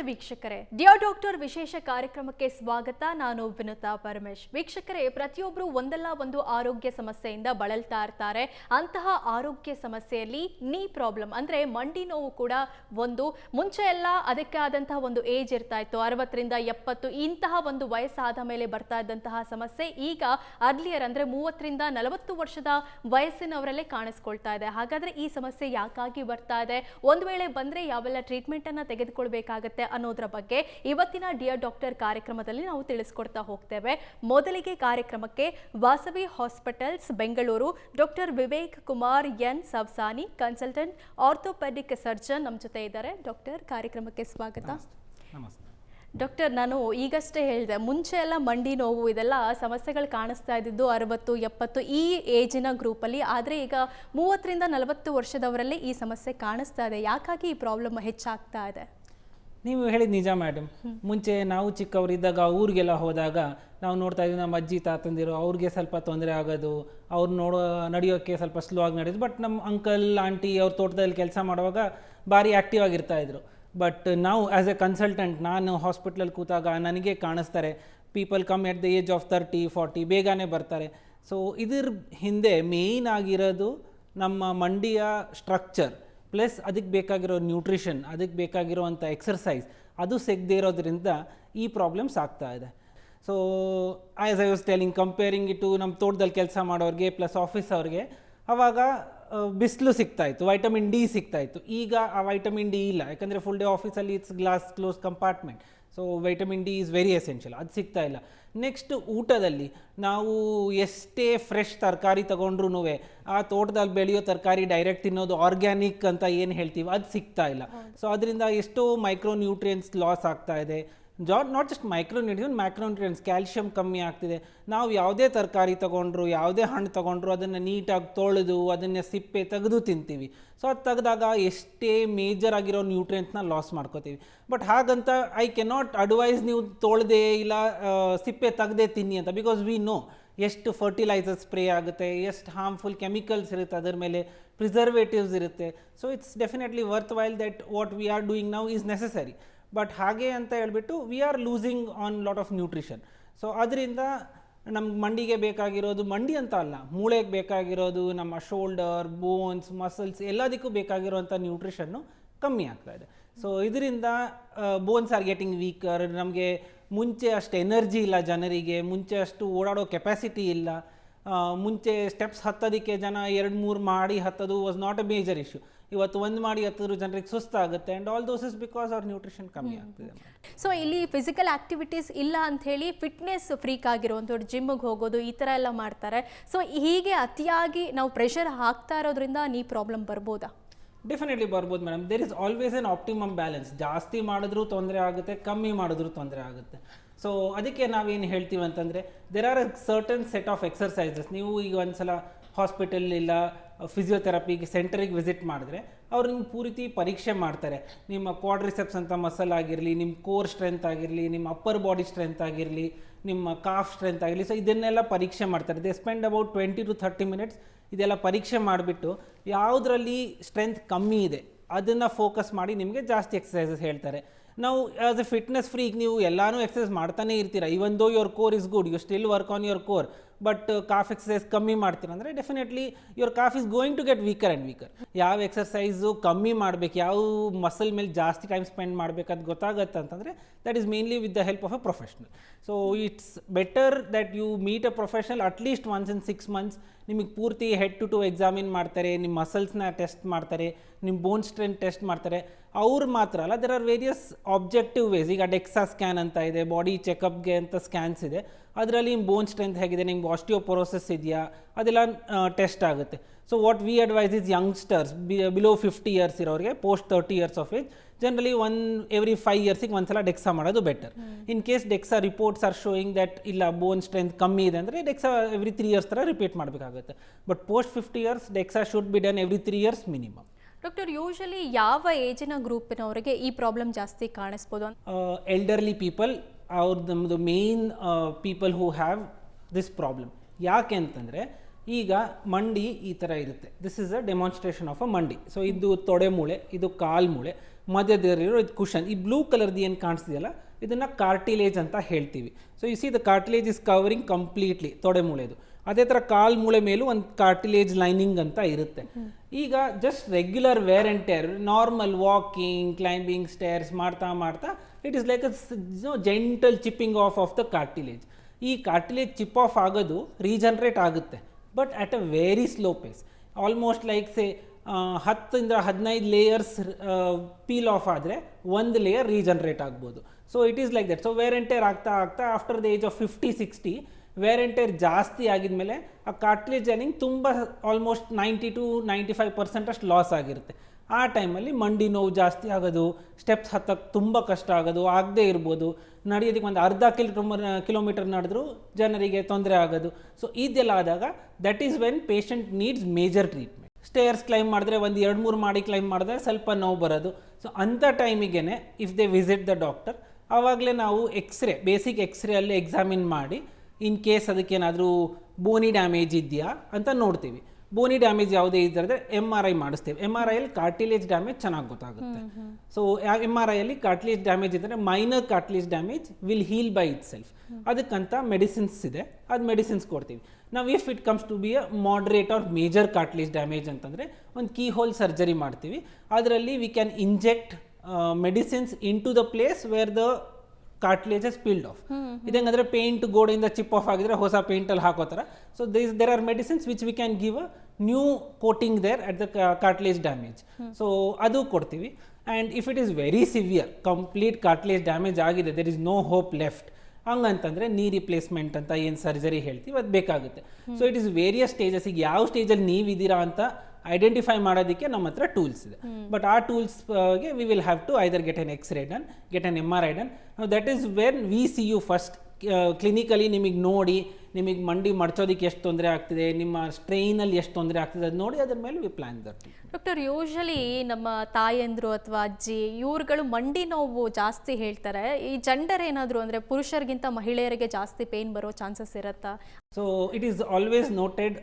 ವೀಕ್ಷಕರೇ, dear doctor ವಿಶೇಷ ಕಾರ್ಯಕ್ರಮಕ್ಕೆ ಸ್ವಾಗತ. ನಾನು ವಿನುತಾ ಪರಮೇಶ್. ವೀಕ್ಷಕರೇ, ಪ್ರತಿಯೊಬ್ಬರು ಒಂದಲ್ಲ ಒಂದು ಆರೋಗ್ಯ ಸಮಸ್ಯೆಯಿಂದ ಬಳಲ್ತಾ ಇರ್ತಾರೆ. ಅಂತಹ ಆರೋಗ್ಯ ಸಮಸ್ಯೆಯಲ್ಲಿ ನೀ ಪ್ರಾಬ್ಲಮ್ ಅಂದ್ರೆ ಮಂಡಿ ನೋವು ಕೂಡ ಒಂದು. ಮುಂಚೆ ಎಲ್ಲ ಅದಕ್ಕೆ ಆದಂತಹ ಒಂದು ಏಜ್ ಇರ್ತಾ ಇತ್ತು, 60ರಿಂದ 70 ಇಂತಹ ಒಂದು ವಯಸ್ಸಾದ ಮೇಲೆ ಬರ್ತಾ ಇದ್ದಂತಹ ಸಮಸ್ಯೆ ಈಗ ಅರ್ಲಿಯರ್ ಅಂದ್ರೆ 30ರಿಂದ 40 ವರ್ಷದ ವಯಸ್ಸಿನವರಲ್ಲೇ ಕಾಣಿಸ್ಕೊಳ್ತಾ ಇದೆ. ಹಾಗಾದ್ರೆ ಈ ಸಮಸ್ಯೆ ಯಾಕಾಗಿ ಬರ್ತಾ ಇದೆ, ಒಂದು ವೇಳೆ ಬಂದ್ರೆ ಯಾವೆಲ್ಲ ಟ್ರೀಟ್ಮೆಂಟ್ ಅನ್ನ ತೆಗೆದುಕೊಳ್ಬೇಕಾಗತ್ತೆ ಅನ್ನೋದ್ರ ಬಗ್ಗೆ ಇವತ್ತಿನ ಡಿಯರ್ ಡಾಕ್ಟರ್ ಕಾರ್ಯಕ್ರಮದಲ್ಲಿ ನಾವು ತಿಳಿಸ್ಕೊಡ್ತಾ ಹೋಗ್ತೇವೆ. ಮೊದಲಿಗೆ ಕಾರ್ಯಕ್ರಮಕ್ಕೆ Vasavi hospitals Bengaluru doctor Vivek Kumar N Savasani, consultant orthopaedic surgeon ನಮ್ಮ ಜೊತೆ ಇದ್ದಾರೆ. ಡಾಕ್ಟರ್, ಕಾರ್ಯಕ್ರಮಕ್ಕೆ ಸ್ವಾಗತ. ನಮಸ್ತೆ ಡಾಕ್ಟರ್, ನಾನು ಈಗಷ್ಟೇ ಹೇಳಿದೆ, ಮುಂಚೆ ಎಲ್ಲ ಮಂಡಿ ನೋವು ಇದೆಲ್ಲ ಸಮಸ್ಯೆಗಳು ಕಾಣಿಸ್ತಾ ಇದ್ದಿದ್ದು 60, 70 ಈ ಏಜಿನ ಗ್ರೂಪಲ್ಲಿ. ಆದರೆ ಈಗ 30ರಿಂದ 40 ವರ್ಷದವರಲ್ಲಿ ಈ ಸಮಸ್ಯೆ ಕಾಣಿಸ್ತಾ ಇದೆ. ಯಾಕಾಗಿ ಈ ಪ್ರಾಬ್ಲಮ್ ಹೆಚ್ಚಾಗ್ತಾ ಇದೆ? ನೀವು ಹೇಳಿದ ನಿಜ ಮೇಡಮ್. ಮುಂಚೆ ನಾವು ಚಿಕ್ಕವರಿದ್ದಾಗ ಊರಿಗೆಲ್ಲ ಹೋದಾಗ ನಾವು ನೋಡ್ತಾ ಇದ್ವಿ, ನಮ್ಮ ಅಜ್ಜಿ ತಾತಂದಿರು ಅವ್ರಿಗೆ ಸ್ವಲ್ಪ ತೊಂದರೆ ಆಗೋದು, ಅವ್ರು ನಡೆಯೋಕ್ಕೆ ಸ್ವಲ್ಪ ಸ್ಲೋ ಆಗಿ ನಡೆಯೋದು. ಬಟ್ ನಮ್ಮ ಅಂಕಲ್ ಆಂಟಿ ಅವ್ರ ತೋಟದಲ್ಲಿ ಕೆಲಸ ಮಾಡುವಾಗ ಭಾರಿ ಆ್ಯಕ್ಟಿವ್ ಆಗಿರ್ತಾಯಿದ್ರು. ಬಟ್ ನಾವು ಆ್ಯಸ್ ಎ ಕನ್ಸಲ್ಟೆಂಟ್ ನಾನು ಹಾಸ್ಪಿಟ್ಲಲ್ಲಿ ಕೂತಾಗ ನನಗೆ ಕಾಣಿಸ್ತಾರೆ, people come at the age of 30, 40 ಬೇಗನೆ ಬರ್ತಾರೆ. ಸೊ ಇದ್ರ ಹಿಂದೆ ಮೇಯ್ನ್ ಆಗಿರೋದು ನಮ್ಮ ಮಂಡಿಯ ಸ್ಟ್ರಕ್ಚರ್ ಪ್ಲಸ್ ಅದಕ್ಕೆ ಬೇಕಾಗಿರೋ ನ್ಯೂಟ್ರಿಷನ್, ಅದಕ್ಕೆ ಬೇಕಾಗಿರೋವಂಥ ಎಕ್ಸರ್ಸೈಸ್ ಅದು ಸಿಗದೇ ಇರೋದ್ರಿಂದ ಈ ಪ್ರಾಬ್ಲಮ್ಸ್ ಆಗ್ತಾ ಇದೆ. So as I was telling, comparing it ನಮ್ಮ ತೋಟದಲ್ಲಿ ಕೆಲಸ ಮಾಡೋರಿಗೆ ಪ್ಲಸ್ ಆಫೀಸ್ ಅವ್ರಿಗೆ ಅವಾಗ ಬಿಸಿಲು ಸಿಗ್ತಾಯಿತ್ತು, ವೈಟಮಿನ್ ಡಿ ಸಿಗ್ತಾಯಿತ್ತು. ಈಗ ಆ ವೈಟಮಿನ್ ಡಿ ಇಲ್ಲ, ಯಾಕಂದರೆ ಫುಲ್ ಡೇ ಆಫೀಸಲ್ಲಿ it's glass close compartment. So vitamin D is very essential, ಅದು ಸಿಗ್ತಾ ಇಲ್ಲ. ನೆಕ್ಸ್ಟ್ ಊಟದಲ್ಲಿ ನಾವು ಎಷ್ಟೇ ಫ್ರೆಶ್ ತರಕಾರಿ ತೊಗೊಂಡ್ರೂ ಆ ತೋಟದಲ್ಲಿ ಬೆಳೆಯೋ ತರಕಾರಿ ಡೈರೆಕ್ಟ್ ತಿನ್ನೋದು, ಆರ್ಗ್ಯಾನಿಕ್ ಅಂತ ಏನು ಹೇಳ್ತೀವಿ ಅದು ಸಿಗ್ತಾ ಇಲ್ಲ. ಸೊ ಅದರಿಂದ ಎಷ್ಟೋ ಮೈಕ್ರೋ ನ್ಯೂಟ್ರಿಯೆಂಟ್ಸ್ ಲಾಸ್ ಆಗ್ತಾ ಇದೆ. ನಾಟ್ ಜಸ್ಟ್ ಮೈಕ್ರೋನ್ಯೂಟ್ರಿಯನ್, ಮ್ಯಾಕ್ರೋನ್ಯೂಟ್ರಿಯನ್ಸ್, ಕ್ಯಾಲ್ಶಿಯಂ ಕಮ್ಮಿ ಆಗ್ತಿದೆ. ನಾವು ಯಾವುದೇ ತರಕಾರಿ ತೊಗೊಂಡ್ರು, ಯಾವುದೇ ಹಣ್ಣು ತೊಗೊಂಡ್ರು ಅದನ್ನು ನೀಟಾಗಿ ತೊಳೆದು ಅದನ್ನು ಸಿಪ್ಪೆ ತೆಗೆದು ತಿಂತೀವಿ. ಸೊ ಅದು ತೆಗೆದಾಗ ಎಷ್ಟೇ ಮೇಜರ್ ಆಗಿರೋ ನ್ಯೂಟ್ರಿಯೆಂಟ್ಸ್ನ ಲಾಸ್ ಮಾಡ್ಕೋತೀವಿ. ಬಟ್ ಹಾಗಂತ ಐ ಕೆನಾಟ್ ಅಡ್ವೈಸ್ ನೀವು ತೊಳೆದೇ ಇಲ್ಲ ಸಿಪ್ಪೆ ತೆಗೆದೇ ತಿನ್ನಿ ಅಂತ, ಬಿಕಾಸ್ ವಿ ನೋ ಎಷ್ಟು ಫರ್ಟಿಲೈಸರ್ ಸ್ಪ್ರೇ ಆಗುತ್ತೆ, ಎಷ್ಟು ಹಾರ್ಮ್ಫುಲ್ ಕೆಮಿಕಲ್ಸ್ ಇರುತ್ತೆ, ಅದರ ಮೇಲೆ ಪ್ರಿಸರ್ವೇಟಿವ್ಸ್ ಇರುತ್ತೆ. So it's definitely worth while that what we are doing now is necessary. But ಹಾಗೆ ಅಂತ ಹೇಳ್ಬಿಟ್ಟು we are losing on lot of nutrition. So ಅದರಿಂದ ನಮ್ಗೆ ಮಂಡಿಗೆ ಬೇಕಾಗಿರೋದು, ಮಂಡಿ ಅಂತ ಅಲ್ಲ, ಮೂಳೆಗೆ ಬೇಕಾಗಿರೋದು, ನಮ್ಮ ಶೋಲ್ಡರ್, ಬೋನ್ಸ್, ಮಸಲ್ಸ್ ಎಲ್ಲದಕ್ಕೂ ಬೇಕಾಗಿರೋವಂಥ ನ್ಯೂಟ್ರಿಷನ್ನು ಕಮ್ಮಿ ಆಗ್ತಾ ಇದೆ. ಸೊ ಇದರಿಂದ ಬೋನ್ಸ್ ಆರ್ ಗೆಟಿಂಗ್ ವೀಕರ್. ನಮಗೆ ಮುಂಚೆ ಅಷ್ಟು ಎನರ್ಜಿ ಇಲ್ಲ ಜನರಿಗೆ, ಮುಂಚೆ ಅಷ್ಟು ಓಡಾಡೋ ಕೆಪಾಸಿಟಿ ಇಲ್ಲ. ಮುಂಚೆ ಸ್ಟೆಪ್ಸ್ ಹತ್ತೋದಕ್ಕೆ ಜನ 2-3 ಮಾಡಿ ಹತ್ತೋದು was not a major issue. ಇವತ್ತು 1 ಮಾಡಿ ಹತ್ತಿದ್ರು ಜನರಿಗೆ ಸುಸ್ತಾಗುತ್ತೆ. And all those is because ಅವ್ರ ನ್ಯೂಟ್ರಿಷನ್ ಕಮ್ಮಿ ಆಗ್ತಿದೆ. ಸೊ ಇಲ್ಲಿ ಫಿಸಿಕಲ್ ಆಕ್ಟಿವಿಟೀಸ್ ಇಲ್ಲ ಅಂತ ಹೇಳಿ ಫಿಟ್ನೆಸ್ ಫ್ರೀಕ್ ಆಗಿರುವಂಥವ್ರು ಜಿಮ್ಗೆ ಹೋಗೋದು ಈ ಥರ ಎಲ್ಲ ಮಾಡ್ತಾರೆ. ಸೊ ಹೀಗೆ ಅತಿಯಾಗಿ ನಾವು ಪ್ರೆಷರ್ ಹಾಕ್ತಾ ಇರೋದ್ರಿಂದ ನೀ ಪ್ರಾಬ್ಲಮ್ ಬರ್ಬೋದಾ? ಡೆಫಿನೆಟ್ಲಿ ಬರ್ಬೋದು madam. There is always an optimum balance. ಜಾಸ್ತಿ ಮಾಡಿದ್ರೂ ತೊಂದರೆ ಆಗುತ್ತೆ, ಕಮ್ಮಿ ಮಾಡಿದ್ರೂ ತೊಂದರೆ ಆಗುತ್ತೆ. ಸೊ ಅದಕ್ಕೆ ನಾವೇನು ಹೇಳ್ತೀವಿ ಅಂತಂದರೆ, there are a certain set of exercises. ನೀವು ಈಗ ಒಂದ್ಸಲ ಹಾಸ್ಪಿಟಲ್ ಇಲ್ಲ ಫಿಸಿಯೋಥೆರಪಿಗೆ ಸೆಂಟರಿಗೆ ವಿಸಿಟ್ ಮಾಡಿದ್ರೆ ಅವ್ರು ನಿಮ್ಗೆ ಪೂರ್ತಿ ಪರೀಕ್ಷೆ ಮಾಡ್ತಾರೆ. ನಿಮ್ಮ ಕ್ವಾಡ್ರಿಸೆಪ್ಸ್ ಅಂತ ಮಸಲ್ ಆಗಿರಲಿ, ನಿಮ್ಮ ಕೋರ್ ಸ್ಟ್ರೆಂತ್ ಆಗಿರಲಿ, ನಿಮ್ಮ ಅಪ್ಪರ್ ಬಾಡಿ ಸ್ಟ್ರೆಂತ್ ಆಗಿರಲಿ, ನಿಮ್ಮ ಕಾಫ್ ಸ್ಟ್ರೆಂತ್ ಆಗಿರಲಿ. ಸೊ ಇದನ್ನೆಲ್ಲ ಪರೀಕ್ಷೆ ಮಾಡ್ತಾರೆ. They spend about 20 to 30 minutes ಇದೆಲ್ಲ ಪರೀಕ್ಷೆ ಮಾಡಿಬಿಟ್ಟು ಯಾವುದರಲ್ಲಿ ಸ್ಟ್ರೆಂತ್ ಕಮ್ಮಿ ಇದೆ ಅದನ್ನು ಫೋಕಸ್ ಮಾಡಿ ನಿಮಗೆ ಜಾಸ್ತಿ ಎಕ್ಸಸೈಸಸ್ ಹೇಳ್ತಾರೆ. ನಾವು ಆ್ಯಸ್ ಎ ಫಿಟ್ನೆಸ್ ಫ್ರೀಕ್ ನೀವು ಎಲ್ಲನೂ ಎಕ್ಸಸೈಸ್ ಮಾಡ್ತಾನೆ ಇರ್ತೀರ. Even though your core is good, you still work on your core. But calf exercise ಕಮ್ಮಿ ಮಾಡ್ತೀರ ಅಂದರೆ definitely your calf is going to get weaker and weaker. ಯಾವ ಎಕ್ಸಸೈಸು ಕಮ್ಮಿ ಮಾಡಬೇಕು, ಯಾವ ಮಸಲ್ ಮೇಲೆ ಜಾಸ್ತಿ ಟೈಮ್ ಸ್ಪೆಂಡ್ ಮಾಡಬೇಕಂತ ಗೊತ್ತಾಗತ್ತೆ ಅಂತಂದರೆ that is mainly with the help of a professional. So it's better that you meet a professional at least once in 6 months. ನಿಮಗೆ ಪೂರ್ತಿ ಹೆಡ್ ಟು ಎಕ್ಸಾಮಿನ್ ಮಾಡ್ತಾರೆ, ನಿಮ್ಮ ಮಸಲ್ಸ್ನ ಟೆಸ್ಟ್ ಮಾಡ್ತಾರೆ, ನಿಮ್ಮ ಬೋನ್ ಸ್ಟ್ರೆಂತ್ ಟೆಸ್ಟ್ ಮಾಡ್ತಾರೆ. ಅವ್ರು ಮಾತ್ರ ಅಲ್ಲ, there are various objective ways. ಈಗ ಡೆಕ್ಸಾ ಸ್ಕ್ಯಾನ್ ಅಂತ ಇದೆ, ಬಾಡಿ ಚೆಕಪ್ಗೆ ಅಂತ ಸ್ಕ್ಯಾನ್ಸ್ ಇದೆ. ಅದರಲ್ಲಿ ನಿಮ್ಮ ಬೋನ್ ಸ್ಟ್ರೆಂತ್ ಹೇಗಿದೆ, ನಿಮ್ಗೆ ಆಸ್ಟಿಯೋಪೊರೋಸಿಸ್ ಇದೆಯಾ, ಅದೆಲ್ಲ ಟೆಸ್ಟ್ ಆಗುತ್ತೆ. So what we advise is youngsters below 50 years ಇರೋರಿಗೆ, post 30 years of age, generally every 5 years ಒಂದ್ಸಲ ಡೆಕ್ಸಾ ಮಾಡೋದು better. In case DEXA reports are showing that ಇಲ್ಲ ಬೋನ್ ಸ್ಟ್ರೆಂತ್ ಕಮ್ಮಿ ಇದೆ ಅಂದರೆ ಡೆಕ್ಸಾ ಎವ್ರಿ 3 years ಥರ ರಿಪೀಟ್ ಮಾಡಬೇಕಾಗುತ್ತೆ. But post 50 years DEXA should be done every 3 years minimum. Doctor, usually ಯಾವ ಏಜಿನ ಗ್ರೂಪಿನವರಿಗೆ ಈ ಪ್ರಾಬ್ಲಮ್ ಜಾಸ್ತಿ ಕಾಣಿಸ್ಬೋದು? ಎಲ್ಡರ್ಲಿ ಪೀಪಲ್, ನಮ್ಮದು main people who have this problem. ಯಾಕೆ ಅಂತಂದರೆ ಈಗ ಮಂಡಿ ಈ ಥರ ಇರುತ್ತೆ. This is a demonstration of a ಮಂಡಿ. ಸೊ ಇದು ತೊಡೆ ಮೂಳೆ, ಇದು ಕಾಲು ಮೂಳೆ. ಮಧ್ಯದಲ್ಲಿರೋ ಇದು ಕುಷನ್, ಈ ಬ್ಲೂ ಕಲರ್ದು ಏನು ಕಾಣಿಸ್ತಿದೆಯಲ್ಲ ಇದನ್ನು ಕಾರ್ಟಿಲೇಜ್ ಅಂತ ಹೇಳ್ತೀವಿ. So U C the cartilage is covering completely ತೊಡೆ ಮೂಳೆದು. ಅದೇ ಥರ ಕಾಲು ಮೂಳೆ ಮೇಲೂ ಒಂದು ಕಾರ್ಟಿಲೇಜ್ ಲೈನಿಂಗ್ ಅಂತ ಇರುತ್ತೆ. ಈಗ just regular wear and tear, normal walking, climbing stairs ಮಾಡ್ತಾ ಮಾಡ್ತಾ it is like a gentle chipping of the cartilage. ಈ ಕಾರ್ಟಿಲೇಜ್ ಚಿಪ್ ಆಫ್ ಆಗೋದು ರೀಜನ್ರೇಟ್ ಆಗುತ್ತೆ, but at a very slow pace. Almost like say 10-15 layers peel off ಆದರೆ ಒಂದು layer regenerate ಆಗ್ಬೋದು. So it is like that. So wear and tear ಆಗ್ತಾ ಆಗ್ತಾ after the age of 50-60 wear and tear ಜಾಸ್ತಿ ಆಗಿದ್ಮೇಲೆ ಆ cartilage lining ತುಂಬ almost 90-95% ಅಷ್ಟು loss ಆಗಿರುತ್ತೆ. ಆ ಟೈಮಲ್ಲಿ ಮಂಡಿ ನೋವು ಜಾಸ್ತಿ ಆಗೋದು, ಸ್ಟೆಪ್ಸ್ ಹತ್ತಕ್ಕೆ ತುಂಬ ಕಷ್ಟ ಆಗೋದು, ಆಗದೇ ಇರ್ಬೋದು, ನಡೆಯೋದಕ್ಕೆ ಒಂದು ಅರ್ಧ ಕಿಲೋಮೀಟರ್ ನಡೆದ್ರೂ ಜನರಿಗೆ ತೊಂದರೆ ಆಗೋದು. ಸೊ ಇದೆಲ್ಲ ಆದಾಗ that is when patient needs major treatment. Stairs climb ಮಾಡಿದ್ರೆ ಒಂದು 2-3 ಮಾಡಿ ಕ್ಲೈಮ್ ಮಾಡಿದ್ರೆ ಸ್ವಲ್ಪ ನೋವು ಬರೋದು. ಸೊ ಅಂಥ ಟೈಮಿಗೆ if they visit the doctor, ಆವಾಗಲೇ ನಾವು ಬೇಸಿಕ್ ಎಕ್ಸ್ರೇ ಅಲ್ಲಿ ಎಕ್ಸಾಮಿನ್ ಮಾಡಿ ಇನ್ ಕೇಸ್ ಅದಕ್ಕೇನಾದರೂ ಬೋನಿ ಡ್ಯಾಮೇಜ್ ಇದೆಯಾ ಅಂತ ನೋಡ್ತೀವಿ. ಬೋನಿ ಡ್ಯಾಮೇಜ್ ಯಾವುದೇ ಇದ್ದರೆ MRI ಮಾಡಿಸ್ತೇವೆ. MRIಯಲ್ಲಿ ಕಾರ್ಟಿಲೇಜ್ ಡ್ಯಾಮೇಜ್ ಚೆನ್ನಾಗಿ ಗೊತ್ತಾಗುತ್ತೆ. ಸೊ MRIಯಲ್ಲಿ ಕಾರ್ಟಿಲೇಜ್ ಡ್ಯಾಮೇಜ್ ಇದ್ದರೆ minor cartilage damage will heal by itself. ಅದಕ್ಕಂತ ಮೆಡಿಸಿನ್ಸ್ ಇದೆ, ಅದು ಮೆಡಿಸಿನ್ಸ್ ಕೊಡ್ತೀವಿ ನಾವು. If it comes to be a moderate or major cartilage damage ಅಂತಂದರೆ ಒಂದು ಕೀ ಹೋಲ್ ಸರ್ಜರಿ ಮಾಡ್ತೀವಿ. ಅದರಲ್ಲಿ we can inject medicines into the place where the cartilage is peeled off. ಇದಂಗಂದ್ರೆ ಪೇಂಟ್ ಗೋಡೆಯಿಂದ ಚಿಪ್ ಆಫ್ ಆಗಿದ್ರೆ ಹೊಸ ಪೇಂಟಲ್ಲಿ ಹಾಕೋತಾರ. So there are medicines which we can give a new coating there at the cartilage damage. So ಅದು ಕೊಡ್ತೀವಿ. And if it is very severe, complete cartilage damage ಆಗಿದೆ, there is no hope left, ಹಂಗಂತಂದರೆ knee replacement ಅಂತ ಏನು surgery ಹೇಳ್ತೀವಿ ಅದು ಬೇಕಾಗುತ್ತೆ. So it is various stages. ಈಗ ಯಾವ ಸ್ಟೇಜಲ್ಲಿ ನೀವಿದ್ದೀರಾ ಅಂತ ಐಡೆಂಟಿಫೈ ಮಾಡೋದಕ್ಕೆ ನಮ್ಮ ಹತ್ರ ಟೂಲ್ಸ್ ಇದೆ. ಬಟ್ ಆ ಟೂಲ್ಸ್ಗೆ we will have to either get an x-ray done, get an MRI done. That is when we see you first clinically. ನಿಮಗೆ ನೋಡಿ ನಿಮಗೆ ಮಂಡಿ ಮಡ್ಚೋದಕ್ಕೆ ಎಷ್ಟು ತೊಂದರೆ ಆಗ್ತಿದೆ, ನಿಮ್ಮ ಸ್ಟ್ರೈನಲ್ಲಿ ಎಷ್ಟು ತೊಂದರೆ ಆಗ್ತಿದೆ ಅದು ನೋಡಿ ಅದ್ರ ಮೇಲೆ we plan that. Doctor, usually ನಮ್ಮ ತಾಯಂದ್ರು ಅಥವಾ ಅಜ್ಜಿ ಇವ್ರುಗಳು ಮಂಡಿ ನೋವು ಜಾಸ್ತಿ ಹೇಳ್ತಾರೆ. ಈ ಜೆಂಡರ್ ಏನಾದರೂ ಅಂದರೆ ಪುರುಷರಿಗಿಂತ ಮಹಿಳೆಯರಿಗೆ ಜಾಸ್ತಿ ಪೇನ್ ಬರೋ ಚಾನ್ಸಸ್ ಇರುತ್ತಾ? So it is always noted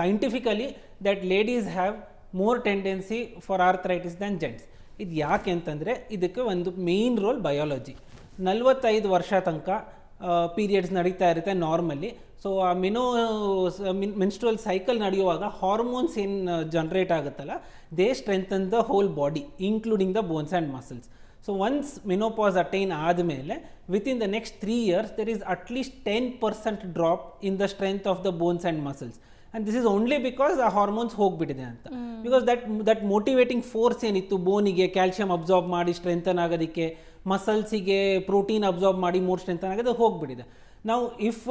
scientifically that ladies have more tendency for arthritis than gents. ಇದು ಯಾಕೆ ಅಂತಂದರೆ ಇದಕ್ಕೆ ಒಂದು ಮೇನ್ ರೋಲ್ ಬಯಾಲಜಿ. 45 ವರ್ಷ ತನಕ ಪೀರಿಯಡ್ಸ್ ನಡೀತಾ ಇರುತ್ತೆ ನಾರ್ಮಲಿ. ಸೊ ಆ ಮೆನ್ಸ್ಟ್ರುವಲ್ ಸೈಕಲ್ ನಡೆಯುವಾಗ ಹಾರ್ಮೋನ್ಸ್ ಏನು ಜನ್ರೇಟ್ ಆಗುತ್ತಲ್ಲ, they strengthen the whole body including the bones and muscles. So once menopause attain ಆದಮೇಲೆ within the next 3 years there is at least 10% drop in the strength of the bones and muscles. And this is only because ಆ hormones ಹೋಗ್ಬಿಟ್ಟಿದೆ ಅಂತ. Because that motivating force ಏನಿತ್ತು ಬೋನಿಗೆ calcium absorb ಮಾಡಿ strengthen ಆಗೋದಕ್ಕೆ, ಮಸಲ್ಸಿಗೆ protein absorb ಮಾಡಿ more strengthen ಆಗೋದು ಹೋಗ್ಬಿಟ್ಟಿದೆ. ನಾವು ಇಫ್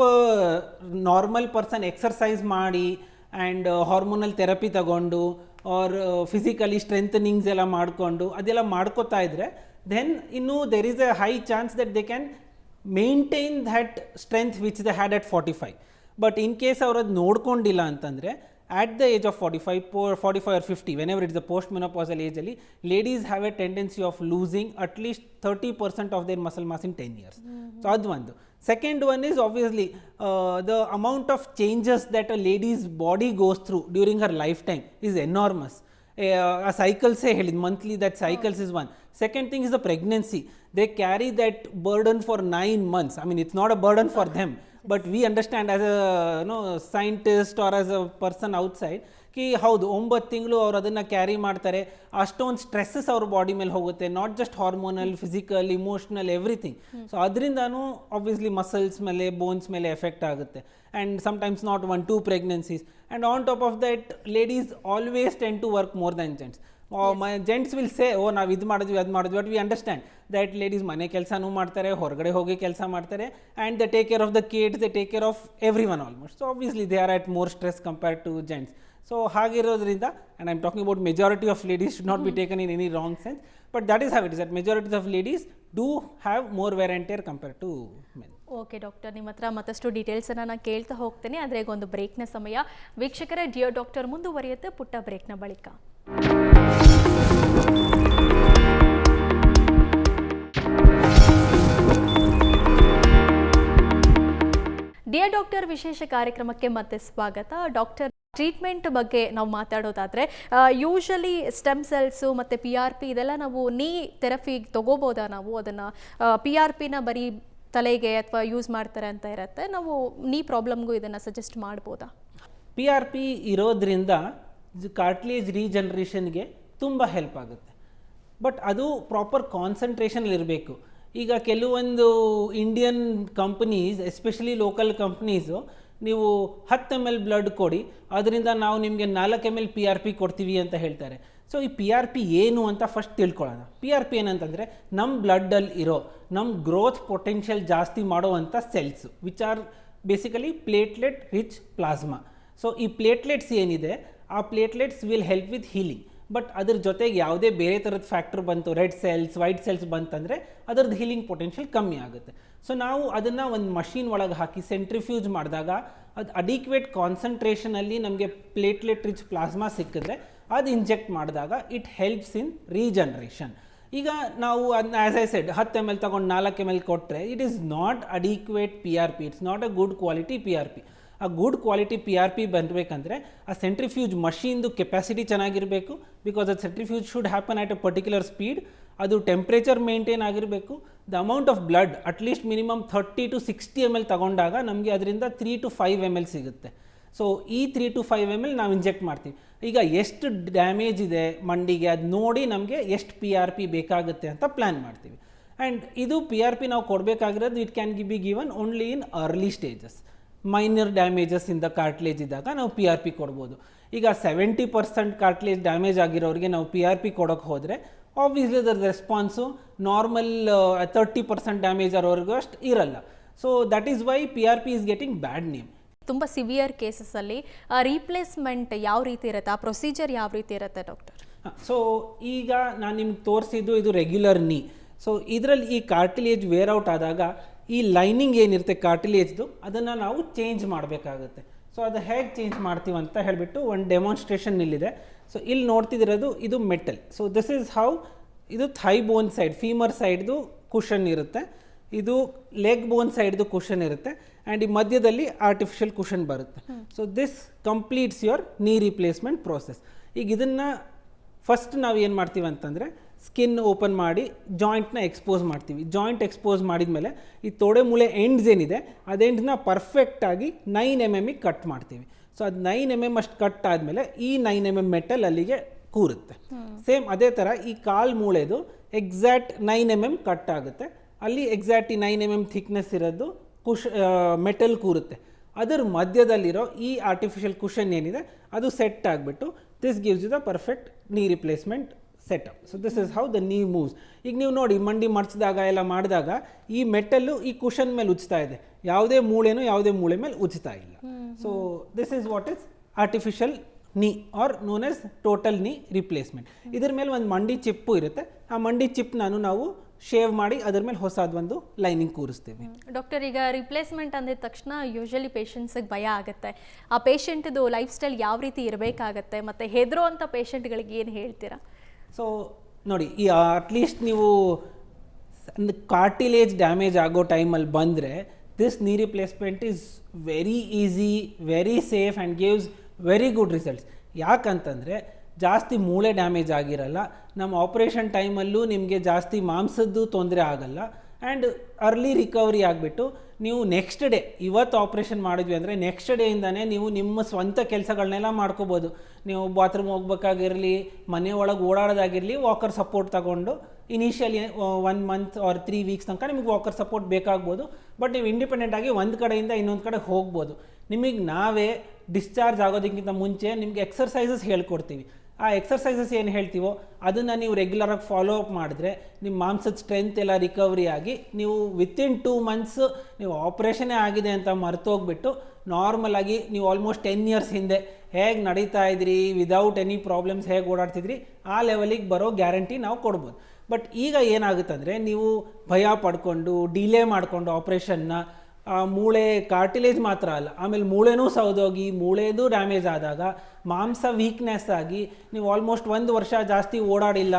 ನಾರ್ಮಲ್ ಪರ್ಸನ್ ಎಕ್ಸರ್ಸೈಸ್ ಮಾಡಿ ಆ್ಯಂಡ್ ಹಾರ್ಮೋನಲ್ ಥೆರಪಿ ತಗೊಂಡು ಆರ್ ಫಿಸಿಕಲಿ ಸ್ಟ್ರೆಂಥನಿಂಗ್ಸ್ ಎಲ್ಲ ಮಾಡಿಕೊಂಡು ಅದೆಲ್ಲ ಮಾಡ್ಕೋತಾ ಇದ್ರೆ ದೆನ್ ಇನ್ನು there is A high chance that they can maintain that strength which they had at 45. But in case ಅವ್ರು ಅದು ನೋಡ್ಕೊಂಡಿಲ್ಲ ಅಂತಂದರೆ at the age of 45 or 50, whenever it is the post-menopausal age, ladies have a tendency of losing at least 30% of their muscle mass in 10 years. So that's one. Second one is obviously the amount of changes that a lady's body goes through during her lifetime is enormous. A cycle say monthly, that cycles is one. Second thing is the pregnancy. They carry that burden for 9 months. I mean, it's not a burden for them. But we understand as a scientist or as a person outside ಕಿ ಹೌದು 9 ತಿಂಗಳು ಅವ್ರು ಅದನ್ನು carry ಮಾಡ್ತಾರೆ. ಅಷ್ಟೊಂದು stresses ಅವ್ರ body ಮೇಲೆ ಹೋಗುತ್ತೆ, not just hormonal, physical, emotional, everything. So ಅದರಿಂದನೂ ಆಬ್ವಿಯಸ್ಲಿ ಮಸಲ್ಸ್ ಮೇಲೆ, ಬೋನ್ಸ್ ಮೇಲೆ ಎಫೆಕ್ಟ್ ಆಗುತ್ತೆ. And sometimes not 1-2 pregnancies. And on top of that ladies always tend to work more than gents. Gents will say ನಾವು ಇದು ಮಾಡಿದ್ವಿ ಅದು ಮಾಡಿದ್ವಿ, but we understand that ladies ಮನೆ ಕೆಲಸನೂ ಮಾಡ್ತಾರೆ, ಹೊರಗಡೆ ಹೋಗಿ ಕೆಲಸ ಮಾಡ್ತಾರೆ, and they take care of the kids, they take care of every one almost. So obviously they are at more stress compared to gents. So ಹಾಗಿರೋದ್ರಿಂದ, and I am talking about majority of ladies should not be taken in any wrong sense, but that is have it is that majority of ladies do have more wear and tear compared to men. Okay doctor, ನಿಮ್ಮ ಹತ್ರ ಮತ್ತಷ್ಟು ಡೀಟೇಲ್ಸನ್ನು ನಾನು ಕೇಳ್ತಾ ಹೋಗ್ತೇನೆ, ಆದರೆ ಈಗ ಒಂದು ಬ್ರೇಕ್ನ ಸಮಯ. ವೀಕ್ಷಕರೇ, ಡಿಯರ್ ಡಾಕ್ಟರ್ ಮುಂದುವರಿಯುತ್ತೆ ಪುಟ್ಟ ಬ್ರೇಕ್ನ ಬಳಿಕ. ಡಿಯರ್ ಡಾಕ್ಟರ್ ವಿಶೇಷ ಕಾರ್ಯಕ್ರಮಕ್ಕೆ ಮತ್ತೆ ಸ್ವಾಗತ. ಡಾಕ್ಟರ್ ಟ್ರೀಟ್ಮೆಂಟ್ ಬಗ್ಗೆ ನಾವು ಮಾತಾಡೋದಾದರೆ ಯೂಶಲಿ ಸ್ಟೆಮ್ ಸೆಲ್ಸು ಮತ್ತು PRP ಇದೆಲ್ಲ ನಾವು ನೀ ಥೆರಪಿಗೆ ತೊಗೋಬೋದಾ? ನಾವು ಅದನ್ನು PRPನ ಬರೀ ತಲೆಗೆ ಅಥವಾ ಯೂಸ್ ಮಾಡ್ತಾರೆ ಅಂತ ಇರುತ್ತೆ, ನಾವು ನೀ ಪ್ರಾಬ್ಲಮ್ಗೂ ಇದನ್ನು ಸಜೆಸ್ಟ್ ಮಾಡ್ಬೋದಾ? PRP ಇರೋದ್ರಿಂದ ಕಾರ್ಟ್ಲೇಜ್ ರೀಜನ್ರೇಷನ್ಗೆ ತುಂಬ ಹೆಲ್ಪ್ ಆಗುತ್ತೆ. ಬಟ್ ಅದು ಪ್ರಾಪರ್ ಕಾನ್ಸಂಟ್ರೇಷನ್ ಇರಬೇಕು. ಈಗ ಕೆಲವೊಂದು Indian companies, especially local companies, ನೀವು 10 ml ಬ್ಲಡ್ ಕೊಡಿ, ಅದರಿಂದ ನಾವು ನಿಮಗೆ 4 ml PRP ಕೊಡ್ತೀವಿ ಅಂತ ಹೇಳ್ತಾರೆ. ಸೊ ಈ PRP ಏನು ಅಂತ ಫಸ್ಟ್ ತಿಳ್ಕೊಳ್ಳೋಣ. PRP ಏನಂತಂದರೆ ನಮ್ಮ ಬ್ಲಡ್ಡಲ್ಲಿ ಇರೋ ನಮ್ಮ ಗ್ರೋತ್ ಪೊಟೆನ್ಷಿಯಲ್ ಜಾಸ್ತಿ ಮಾಡೋವಂಥ cells which are basically platelet rich plasma. So ಈ ಪ್ಲೇಟ್ಲೆಟ್ಸ್ ಏನಿದೆ, ಆ platelets will help with healing. But ಅದ್ರ ಜೊತೆಗೆ ಯಾವುದೇ ಬೇರೆ ಥರದ ಫ್ಯಾಕ್ಟರ್ ಬಂತು, ರೆಡ್ ಸೆಲ್ಸ್, ವೈಟ್ ಸೆಲ್ಸ್ ಬಂತಂದರೆ ಅದರದ್ದು ಹೀಲಿಂಗ್ ಪೊಟೆನ್ಷಿಯಲ್ ಕಮ್ಮಿ ಆಗುತ್ತೆ. ಸೊ ನಾವು ಅದನ್ನು ಒಂದು ಮಷೀನ್ ಒಳಗೆ ಹಾಕಿ ಸೆಂಟ್ರಿಫ್ಯೂಜ್ ಮಾಡಿದಾಗ ಅದು ಅಡಿಕ್ವೇಟ್ ಕಾನ್ಸಂಟ್ರೇಷನಲ್ಲಿ ನಮಗೆ ಪ್ಲೇಟ್ಲೆಟ್ ರಿಚ್ ಪ್ಲಾಸ್ಮಾ ಸಿಕ್ಕಿದ್ರೆ ಅದು ಇಂಜೆಕ್ಟ್ ಮಾಡಿದಾಗ ಇಟ್ ಹೆಲ್ಪ್ಸ್ ಇನ್ ರೀಜನ್ರೇಷನ್. ಈಗ ನಾವು ಅದನ್ನ ಆ್ಯಸ್ ಐ ಸೆಡ್ 10 ml ತೊಗೊಂಡು 4 ml ಕೊಟ್ಟರೆ it is not adequate PRP, it's not a good quality PRP. ಆ ಗುಡ್ ಕ್ವಾಲಿಟಿ PRP ಬರಬೇಕಂದ್ರೆ ಆ ಸೆಂಟ್ರಿಫ್ಯೂಜ್ ಮಷೀನ್ದು ಕೆಪಾಸಿಟಿ ಚೆನ್ನಾಗಿರಬೇಕು. ಬಿಕಾಸ್ ಅದು centrifuge should happen at a particular speed. ಅದು ಟೆಂಪ್ರೇಚರ್ ಮೇಂಟೈನ್ ಆಗಿರಬೇಕು. The amount of blood at least minimum 30 to 60 ml ತಗೊಂಡಾಗ ನಮಗೆ ಅದರಿಂದ 3 to 5 ml ಸಿಗುತ್ತೆ. ಸೊ ಈ 3 to 5 ml ನಾವು ಇಂಜೆಕ್ಟ್ ಮಾಡ್ತೀವಿ. ಈಗ ಎಷ್ಟು ಡ್ಯಾಮೇಜ್ ಇದೆ ಮಂಡಿಗೆ ಅದು ನೋಡಿ ನಮಗೆ ಎಷ್ಟು PRP ಬೇಕಾಗುತ್ತೆ ಅಂತ ಪ್ಲ್ಯಾನ್ ಮಾಡ್ತೀವಿ. ಆ್ಯಂಡ್ ಇದು PRP ನಾವು ಕೊಡಬೇಕಾಗಿರೋದು it can be given only in early stages. Minor damages ಇಂದ ಕಾರ್ಟ್ಲೇಜ್ ಇದ್ದಾಗ ನಾವು PRP ಕೊಡ್ಬೋದು. ಈಗ 70% ಕಾರ್ಟ್ಲೇಜ್ ಡ್ಯಾಮೇಜ್ ಆಗಿರೋರಿಗೆ ನಾವು PRP ಕೊಡೋಕ್ಕೆ ಹೋದರೆ ಆಬ್ವಿಯಸ್ಲಿ ಅದರ ರೆಸ್ಪಾನ್ಸು ನಾರ್ಮಲ್ 30% ಡ್ಯಾಮೇಜ್ ಆರೋರಿಗೂ ಅಷ್ಟು ಇರಲ್ಲ. So that is why PRP is getting bad name. ತುಂಬ ಸಿವಿಯರ್ ಕೇಸಸ್ಸಲ್ಲಿ ರೀಪ್ಲೇಸ್ಮೆಂಟ್ ಯಾವ ರೀತಿ ಇರುತ್ತೆ, ಆ ಪ್ರೊಸೀಜರ್ ಯಾವ ರೀತಿ ಇರುತ್ತೆ ಡಾಕ್ಟರ್? ಸೊ ಈಗ ನಾನು ನಿಮ್ಗೆ ತೋರಿಸಿದ್ದು ಇದು ರೆಗ್ಯುಲರ್ ನೀ. ಸೊ ಇದರಲ್ಲಿ ಈ ಕಾರ್ಟಿಲೇಜ್ ವೇರ್ ಔಟ್ ಆದಾಗ ಈ ಲೈನಿಂಗ್ ಏನಿರುತ್ತೆ ಕಾರ್ಟಿಲೇಜ್ದು ಅದನ್ನು ನಾವು ಚೇಂಜ್ ಮಾಡಬೇಕಾಗುತ್ತೆ. ಸೊ ಅದು ಹೇಗೆ ಚೇಂಜ್ ಮಾಡ್ತೀವಿ ಅಂತ ಹೇಳಿಬಿಟ್ಟು ಒಂದು ಡೆಮಾನ್ಸ್ಟ್ರೇಷನ್ ಇಲ್ಲಿದೆ. ಸೊ ಇಲ್ಲಿ ನೋಡ್ತಿದ್ದಿರೋದು ಇದು metal. So this is how ಇದು ಥೈ ಬೋನ್ ಸೈಡ್, ಫೀಮರ್ ಸೈಡ್ದು ಕುಷನ್ ಇರುತ್ತೆ, ಇದು ಲೆಗ್ ಬೋನ್ ಸೈಡ್ದು ಕುಷನ್ ಇರುತ್ತೆ, ಆ್ಯಂಡ್ ಈ ಮಧ್ಯದಲ್ಲಿ ಆರ್ಟಿಫಿಷಿಯಲ್ ಕುಷನ್ ಬರುತ್ತೆ. ಸೊ ದಿಸ್ ಕಂಪ್ಲೀಟ್ಸ್ ಯುವರ್ ನೀ ರಿಪ್ಲೇಸ್ಮೆಂಟ್ ಪ್ರೋಸೆಸ್. ಈಗ ಇದನ್ನು ಫಸ್ಟ್ ನಾವು ಏನು ಮಾಡ್ತೀವಿ ಅಂತಂದರೆ ಸ್ಕಿನ್ ಓಪನ್ ಮಾಡಿ ಜಾಯಿಂಟ್ನ ಎಕ್ಸ್ಪೋಸ್ ಮಾಡ್ತೀವಿ. ಜಾಯಿಂಟ್ ಎಕ್ಸ್ಪೋಸ್ ಮಾಡಿದ ಮೇಲೆ ಈ ತೊಡೆ ಮೂಳೆ ಎಂಡ್ಸ್ ಏನಿದೆ ಅದು ಎಂಡ್ಸ್ನ ಪರ್ಫೆಕ್ಟಾಗಿ 9 mm ಕಟ್ ಮಾಡ್ತೀವಿ. ಸೊ ಅದು 9 mm ಅಷ್ಟು ಕಟ್ ಆದಮೇಲೆ ಈ 9 mm ಮೆಟಲ್ ಅಲ್ಲಿಗೆ ಕೂರುತ್ತೆ. ಸೇಮ್ ಅದೇ ಥರ ಈ ಕಾಲು ಮೂಳೆದು ಎಕ್ಸಾಕ್ಟ್ 9 mm ಕಟ್ ಆಗುತ್ತೆ. ಅಲ್ಲಿ ಎಕ್ಸಾಕ್ಟ್ ಈ 9 mm ಥಿಕ್ನೆಸ್ ಇರೋದು ಮೆಟಲ್ ಕೂರುತ್ತೆ. ಅದರ ಮಧ್ಯದಲ್ಲಿರೋ ಈ ಆರ್ಟಿಫಿಷಿಯಲ್ ಕುಷನ್ ಏನಿದೆ ಅದು ಸೆಟ್ ಆಗಿಬಿಟ್ಟು this gives you the perfect knee replacement setup. So this is how the knee moves. ಈಗ ನೀವು ನೋಡಿ ಮಂಡಿ ಮಡ್ಚಿದಾಗ ಎಲ್ಲ ಮಾಡಿದಾಗ ಈ ಮೆಟಲ್ಲು ಈ ಕುಷನ್ ಮೇಲೆ ಉಜ್ತಾ ಇದೆ, ಯಾವುದೇ ಮೂಳೆ ಮೇಲೆ ಉಜ್ತಾ ಇಲ್ಲ. So this is what is artificial knee are known as total knee replacement. ಇದ್ರ ಮೇಲೆ ಒಂದು ಮಂಡಿ ಚಿಪ್ಪು ಇರುತ್ತೆ, ಆ ಮಂಡಿ ಚಿಪ್ ನಾವು ಶೇವ್ ಮಾಡಿ ಅದ್ರ ಮೇಲೆ ಹೊಸದೊಂದು ಲೈನಿಂಗ್ ಕೂರಿಸ್ತೀವಿ. ಡಾಕ್ಟರ್, ಈಗ ರಿಪ್ಲೇಸ್ಮೆಂಟ್ ಅಂದಿದ ತಕ್ಷಣ ಯೂಶಲಿ ಪೇಷಂಟ್ಸಿಗೆ ಭಯ ಆಗುತ್ತೆ. ಆ ಪೇಷಂಟ್ದು ಲೈಫ್ ಸ್ಟೈಲ್ ಯಾವ ರೀತಿ ಇರಬೇಕಾಗತ್ತೆ, ಮತ್ತು ಹೆದರೋ ಅಂಥ ಪೇಷಂಟ್ಗಳಿಗೆ ಏನು ಹೇಳ್ತೀರಾ? ಸೊ ನೋಡಿ, ಈ ಅಟ್ಲೀಸ್ಟ್ ನೀವು ಕಾರ್ಟಿಲೇಜ್ ಡ್ಯಾಮೇಜ್ ಆಗೋ ಟೈಮಲ್ಲಿ ಬಂದರೆ ದಿಸ್ ನೀ replacement is very easy, very safe and gives very good results. ಯಾಕಂತಂದರೆ ಜಾಸ್ತಿ ಮೂಳೆ ಡ್ಯಾಮೇಜ್ ಆಗಿರಲ್ಲ, ನಮ್ಮ ಆಪ್ರೇಷನ್ ಟೈಮಲ್ಲೂ ನಿಮಗೆ ಜಾಸ್ತಿ ಮಾಂಸದ್ದು ತೊಂದರೆ ಆಗಲ್ಲ, ಆ್ಯಂಡ್ ಅರ್ಲಿ ರಿಕವರಿ ಆಗಿಬಿಟ್ಟು ನೀವು ನೆಕ್ಸ್ಟ್ ಡೇ, ಇವತ್ತು ಆಪ್ರೇಷನ್ ಮಾಡಿದ್ವಿ ಅಂದರೆ ನೆಕ್ಸ್ಟ್ ಡೇಯಿಂದನೇ ನೀವು ನಿಮ್ಮ ಸ್ವಂತ ಕೆಲಸಗಳನ್ನೆಲ್ಲ ಮಾಡ್ಕೋಬೋದು. ನೀವು ಬಾತ್ರೂಮ್ ಹೋಗ್ಬೇಕಾಗಿರಲಿ, ಮನೆ ಒಳಗೆ ಓಡಾಡೋದಾಗಿರಲಿ, ವಾಕರ್ ಸಪೋರ್ಟ್ ತಗೊಂಡು ಇನಿಷಿಯಲಿ 1 month ಆರ್ 3 weeks ತನಕ ನಿಮಗೆ ವಾಕರ್ ಸಪೋರ್ಟ್ ಬೇಕಾಗ್ಬೋದು. ಬಟ್ ನೀವು ಇಂಡಿಪೆಂಡೆಂಟಾಗಿ ಒಂದು ಕಡೆಯಿಂದ ಇನ್ನೊಂದು ಕಡೆ ಹೋಗ್ಬೋದು. ನಿಮಗೆ ನಾವೇ ಡಿಸ್ಚಾರ್ಜ್ ಆಗೋದಕ್ಕಿಂತ ಮುಂಚೆ ನಿಮಗೆ ಎಕ್ಸರ್ಸೈಸಸ್ ಹೇಳ್ಕೊಡ್ತೀವಿ. ಆ ಎಕ್ಸರ್ಸೈಸಸ್ ಏನು ಹೇಳ್ತೀವೋ ಅದನ್ನು ನೀವು ರೆಗ್ಯುಲರಾಗಿ ಫಾಲೋ ಅಪ್ ಮಾಡಿದ್ರೆ ನಿಮ್ಮ ಮಾಂಸದ ಸ್ಟ್ರೆಂತ್ ಎಲ್ಲ ರಿಕವರಿ ಆಗಿ ನೀವು ವಿತಿನ್ 2 months ನೀವು ಆಪ್ರೇಷನ್ನೇ ಆಗಿದೆ ಅಂತ ಮರ್ತೋಗ್ಬಿಟ್ಟು ನಾರ್ಮಲಾಗಿ ನೀವು ಆಲ್ಮೋಸ್ಟ್ 10 years ಹಿಂದೆ ಹೇಗೆ ನಡೀತಾ ಇದ್ರಿ ವಿದೌಟ್ ಎನಿ ಪ್ರಾಬ್ಲಮ್ಸ್ ಹೇಗೆ ಓಡಾಡ್ತಿದ್ರಿ ಆ ಲೆವೆಲಿಗೆ ಬರೋ ಗ್ಯಾರಂಟಿ ನಾವು ಕೊಡ್ಬೋದು. ಬಟ್ ಈಗ ಏನಾಗುತ್ತಂದರೆ ನೀವು ಭಯ ಪಡ್ಕೊಂಡು ಡಿಲೇ ಮಾಡಿಕೊಂಡು ಆಪ್ರೇಷನ್ನ ಮೂಳೆ ಕಾರ್ಟಿಲೇಜ್ ಮಾತ್ರ ಅಲ್ಲ, ಆಮೇಲೆ ಮೂಳೆನೂ ಸೌದೋಗಿ ಮೂಳೆದು ಡ್ಯಾಮೇಜ್ ಆದಾಗ ಮಾಂಸ ವೀಕ್ನೆಸ್ ಆಗಿ ನೀವು ಆಲ್ಮೋಸ್ಟ್ 1 ವರ್ಷ ಜಾಸ್ತಿ ಓಡಾಡಿಲ್ಲ,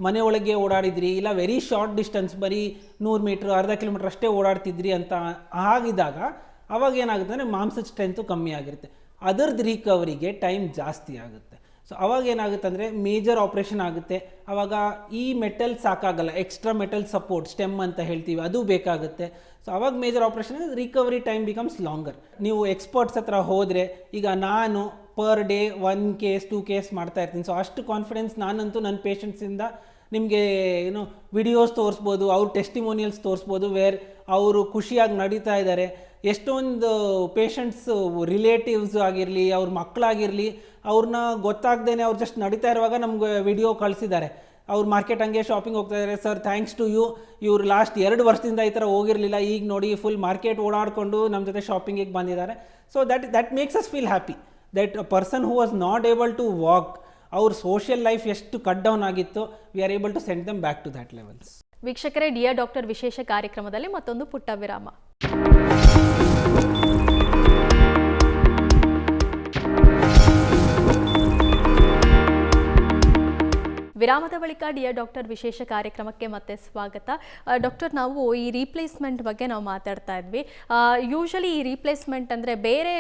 ಮನೆ ಒಳಗೆ ಓಡಾಡಿದ್ರಿ, ಇಲ್ಲ ವೆರಿ ಶಾರ್ಟ್ ಡಿಸ್ಟೆನ್ಸ್ ಬರೀ 100 ಮೀಟ್ರ್ ಅರ್ಧ ಕಿಲೋಮೀಟ್ರ್ ಅಷ್ಟೇ ಓಡಾಡ್ತಿದ್ರಿ ಅಂತ ಆಗಿದಾಗ ಅವಾಗ ಏನಾಗುತ್ತೆ ಅಂದರೆ ಮಾಂಸದ ಸ್ಟ್ರೆಂತು ಕಮ್ಮಿ ಆಗಿರುತ್ತೆ. ಅದರದ್ದು ರಿಕವರಿಗೆ ಟೈಮ್ ಜಾಸ್ತಿ ಆಗುತ್ತೆ. ಸೊ ಅವಾಗ ಏನಾಗುತ್ತೆ ಅಂದರೆ ಮೇಜರ್ ಆಪ್ರೇಷನ್ ಆಗುತ್ತೆ. ಆವಾಗ ಈ ಮೆಟಲ್ ಸಾಕಾಗಲ್ಲ, ಎಕ್ಸ್ಟ್ರಾ ಮೆಟಲ್ ಸಪೋರ್ಟ್ ಸ್ಟೆಮ್ ಅಂತ ಹೇಳ್ತೀವಿ, ಅದು ಬೇಕಾಗುತ್ತೆ. ಸೊ ಅವಾಗ major operation recovery time becomes longer. ನೀವು ಎಕ್ಸ್ಪರ್ಟ್ಸ್ ಹತ್ರ ಹೋದರೆ, ಈಗ ನಾನು ಪರ್ ಡೇ 1 ಕೇಸ್ 2 ಕೇಸ್ ಮಾಡ್ತಾ ಇರ್ತೀನಿ. ಸೊ ಅಷ್ಟು ಕಾನ್ಫಿಡೆನ್ಸ್ ನಾನಂತೂ ನನ್ನ ಪೇಷಂಟ್ಸಿಂದ ನಿಮಗೆ ವಿಡಿಯೋಸ್ ತೋರಿಸ್ಬೋದು, ಅವ್ರ ಟೆಸ್ಟಿಮೋನಿಯಲ್ಸ್ ತೋರಿಸ್ಬೋದು, ವೇರ್ ಅವರು ಖುಷಿಯಾಗಿ ನಡೀತಾ ಇದ್ದಾರೆ. ಎಷ್ಟೊಂದು ಪೇಷಂಟ್ಸ್ ರಿಲೇಟಿವ್ಸ್ ಆಗಿರಲಿ, ಅವ್ರ ಮಕ್ಕಳಾಗಿರಲಿ, ಅವ್ರನ್ನ ಗೊತ್ತಾಗ್ದೇನೆ ಅವ್ರು ಜಸ್ಟ್ ನಡೀತಾ ಇರುವಾಗ ನಮ್ಗೆ ವಿಡಿಯೋ ಕಳಿಸಿದ್ದಾರೆ. ಅವ್ರು ಮಾರ್ಕೆಟ್ ಹಂಗೆ ಶಾಪಿಂಗ್ ಹೋಗ್ತಾ ಇದ್ದಾರೆ, ಸರ್ ಥ್ಯಾಂಕ್ಸ್ ಟು ಯು, ಇವ್ರು ಲಾಸ್ಟ್ 2 ವರ್ಷದಿಂದ ಈ ಥರ ಹೋಗಿರಲಿಲ್ಲ, ಈಗ ನೋಡಿ ಫುಲ್ ಮಾರ್ಕೆಟ್ ಓಡಾಡಿಕೊಂಡು ನಮ್ಮ ಜೊತೆ ಶಾಪಿಂಗಿಗೆ ಬಂದಿದ್ದಾರೆ. So that makes us feel happy that a person who was not able to walk, ಅವ್ರ ಸೋಷಿಯಲ್ ಲೈಫ್ ಎಷ್ಟು ಕಟ್ ಡೌನ್ ಆಗಿತ್ತು, we are able to send them back to that levels. ವೀಕ್ಷಕರೇ, dear doctor ವಿಶೇಷ ಕಾರ್ಯಕ್ರಮದಲ್ಲಿ ಮತ್ತೊಂದು ಪುಟ್ಟ ವಿರಾಮ. ವಿರಾಮದ ಬಳಿಕ ಡಿಯರ್ ಡಾಕ್ಟರ್ ವಿಶೇಷ ಕಾರ್ಯಕ್ರಮಕ್ಕೆ ಮತ್ತೆ ಸ್ವಾಗತ. ಡಾಕ್ಟರ್, ನಾವು ಈ ರೀಪ್ಲೇಸ್ಮೆಂಟ್ ಬಗ್ಗೆ ನಾವು ಮಾತಾಡ್ತಾ ಇದ್ವಿ. ಯೂಶಲಿ ಈ ರೀಪ್ಲೇಸ್ಮೆಂಟ್ ಅಂದರೆ ಬೇರೆ